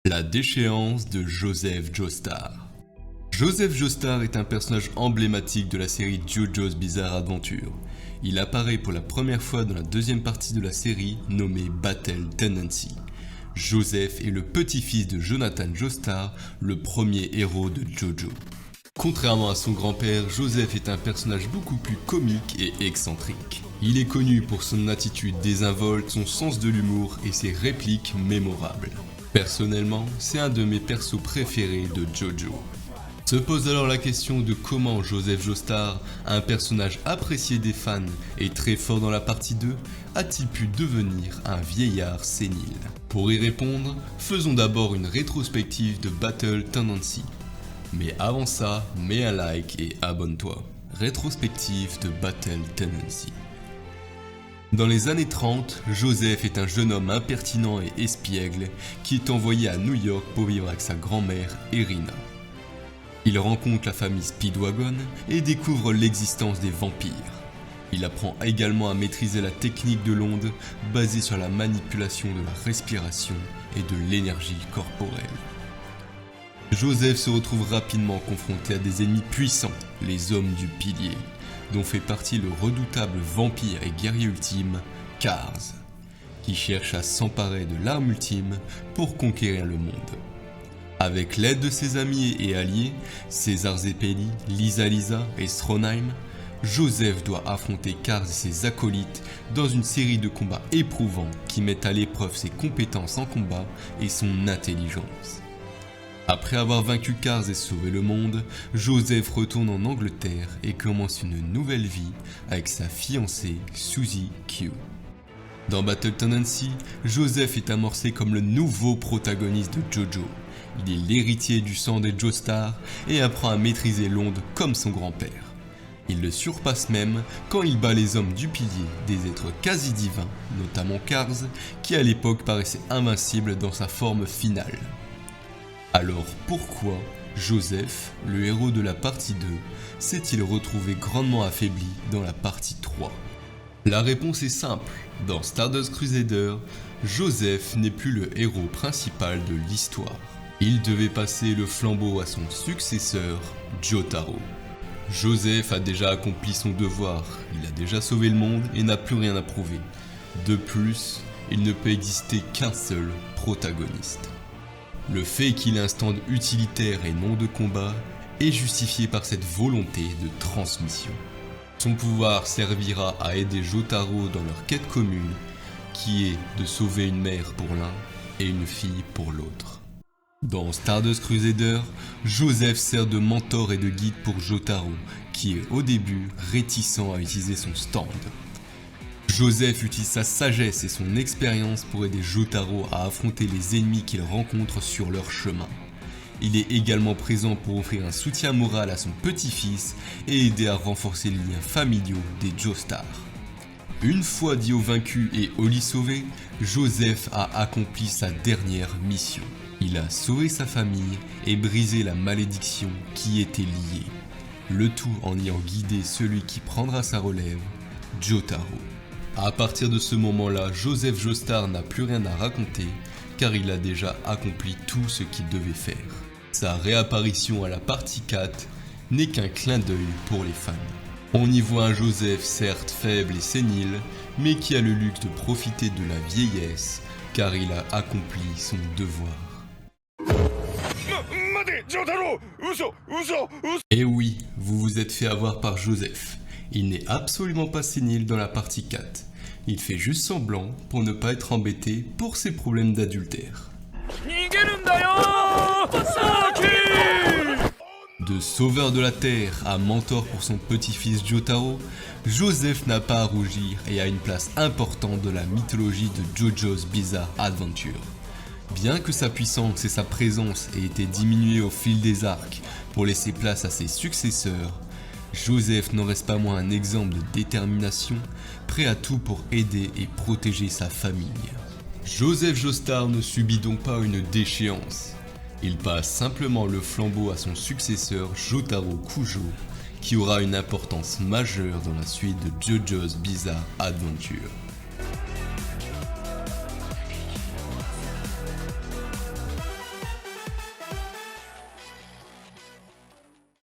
La déchéance de Joseph Joestar. Joseph Joestar est un personnage emblématique de la série JoJo's Bizarre Adventure. Il apparaît pour la première fois dans la deuxième partie de la série nommée Battle Tendency. Joseph est le petit-fils de Jonathan Joestar, le premier héros de JoJo. Contrairement à son grand-père, Joseph est un personnage beaucoup plus comique et excentrique. Il est connu pour son attitude désinvolte, son sens de l'humour et ses répliques mémorables. Personnellement, c'est un de mes persos préférés de JoJo. Se pose alors la question de comment Joseph Joestar, un personnage apprécié des fans et très fort dans la partie 2, a-t-il pu devenir un vieillard sénile? Pour y répondre, faisons d'abord une rétrospective de Battle Tendency. Mais avant ça, mets un like et abonne-toi. Rétrospective de Battle Tendency. Dans les années 30, Joseph est un jeune homme impertinent et espiègle qui est envoyé à New York pour vivre avec sa grand-mère Irina. Il rencontre la famille Speedwagon et découvre l'existence des vampires. Il apprend également à maîtriser la technique de l'onde basée sur la manipulation de la respiration et de l'énergie corporelle. Joseph se retrouve rapidement confronté à des ennemis puissants, les Hommes du Pilier, dont fait partie le redoutable vampire et guerrier ultime, Kars, qui cherche à s'emparer de l'arme ultime pour conquérir le monde. Avec l'aide de ses amis et alliés, César Zeppeli, Lisa Lisa et Stronheim, Joseph doit affronter Kars et ses acolytes dans une série de combats éprouvants qui mettent à l'épreuve ses compétences en combat et son intelligence. Après avoir vaincu Kars et sauvé le monde, Joseph retourne en Angleterre et commence une nouvelle vie avec sa fiancée Suzy Q. Dans Battle Tendency, Joseph est amorcé comme le nouveau protagoniste de JoJo. Il est l'héritier du sang des Joestar et apprend à maîtriser l'onde comme son grand-père. Il le surpasse même quand il bat les Hommes du Pilier, des êtres quasi divins, notamment Kars, qui à l'époque paraissait invincible dans sa forme finale. Alors pourquoi Joseph, le héros de la partie 2, s'est-il retrouvé grandement affaibli dans la partie 3 ? La réponse est simple, dans Stardust Crusader, Joseph n'est plus le héros principal de l'histoire. Il devait passer le flambeau à son successeur, Jotaro. Joseph a déjà accompli son devoir, il a déjà sauvé le monde et n'a plus rien à prouver. De plus, il ne peut exister qu'un seul protagoniste. Le fait qu'il ait un stand utilitaire et non de combat est justifié par cette volonté de transmission. Son pouvoir servira à aider Jotaro dans leur quête commune, qui est de sauver une mère pour l'un et une fille pour l'autre. Dans Stardust Crusader, Joseph sert de mentor et de guide pour Jotaro, qui est au début réticent à utiliser son stand. Joseph utilise sa sagesse et son expérience pour aider Jotaro à affronter les ennemis qu'il rencontre sur leur chemin. Il est également présent pour offrir un soutien moral à son petit-fils et aider à renforcer les liens familiaux des Joestar. Une fois Dio vaincu et Holly sauvé, Joseph a accompli sa dernière mission. Il a sauvé sa famille et brisé la malédiction qui était liée. Le tout en ayant guidé celui qui prendra sa relève, Jotaro. À partir de ce moment-là, Joseph Joestar n'a plus rien à raconter car il a déjà accompli tout ce qu'il devait faire. Sa réapparition à la partie 4 n'est qu'un clin d'œil pour les fans. On y voit un Joseph certes faible et sénile, mais qui a le luxe de profiter de la vieillesse car il a accompli son devoir. Et oui, vous vous êtes fait avoir par Joseph. Il n'est absolument pas sénile dans la partie 4. Il fait juste semblant pour ne pas être embêté pour ses problèmes d'adultère. De sauveur de la Terre à mentor pour son petit-fils Jotaro, Joseph n'a pas à rougir et a une place importante dans la mythologie de JoJo's Bizarre Adventure. Bien que sa puissance et sa présence aient été diminuées au fil des arcs pour laisser place à ses successeurs, Joseph n'en reste pas moins un exemple de détermination, prêt à tout pour aider et protéger sa famille. Joseph Joestar ne subit donc pas une déchéance. Il passe simplement le flambeau à son successeur Jotaro Kujo, qui aura une importance majeure dans la suite de JoJo's Bizarre Adventure.